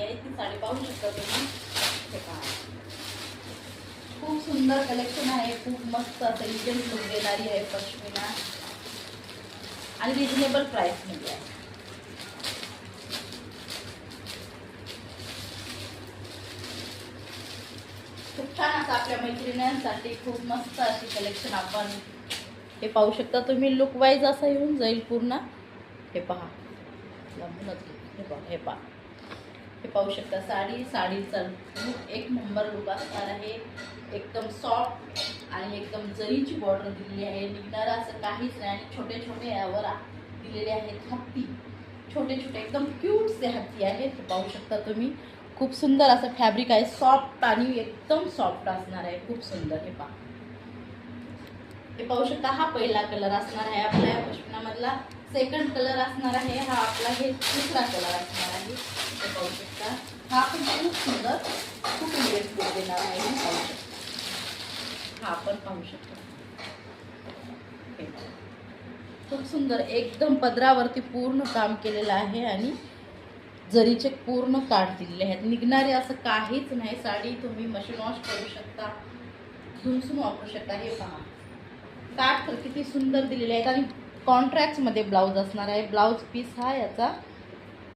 आहे ती साडी पाहू शकता तुम्ही. हे पहा, खूप सुंदर कलेक्शन आहे, खूप मस्त असं इंडियन लुक देणारी आहे पश्मिना आणि रिजनेबल प्राइस मध्ये आहे. खूप छान असं आपल्या मैत्रिणींसाठी खूप मस्त अशी कलेक्शन आपण हे पाहू शकता तुम्ही. लुक वाईज असं येऊन जाईल पूर्ण. हे पहा, हे पहा, हे पहा, हे पाहू शकता. साडीचा लुक एक नंबर लुक असणार आहे. एकदम सॉफ्ट आणि एकदम जरीची बॉर्डर दिलेली आहे. निघणारं असं काहीच नाही आणि छोटे छोटे यावर दिलेले आहेत हत्ती. छोटे छोटे एकदम क्यूट से हत्ती आहेत. हे पाहू शकता तुम्ही. खूप सुंदर असं फॅब्रिक आहे, सॉफ्ट आणि एकदम सॉफ्ट असणार आहे. खूप सुंदर. हे पहा, हे पाहू शकता. हा पहिला कलर असणार आहे आपल्या पश्मिनामधला. सेकंड कलर असणार आहे हा आपला. हे दुसरा कलर असणार आहे. हे पाहू शकता. हा पण खूप सुंदर, खूप इंडियन लुक देणार आहे. हे पाहू शकता. हा पण पाहू शकता. खूप सुंदर एकदम पदरावरती पूर्ण काम केलेलं आहे आणि जरीचे पूर्ण काठ दिलेले आहेत. निघणारे असं काहीच नाही. साडी तुम्ही मशीन वॉश करू शकता, धुसून वापरू शकता. हे पहा, काठ तर किती सुंदर दिलेले आहेत आणि कॉन्ट्रॅक्टमध्ये ब्लाऊज असणार आहे. ब्लाऊज पीस हा याचा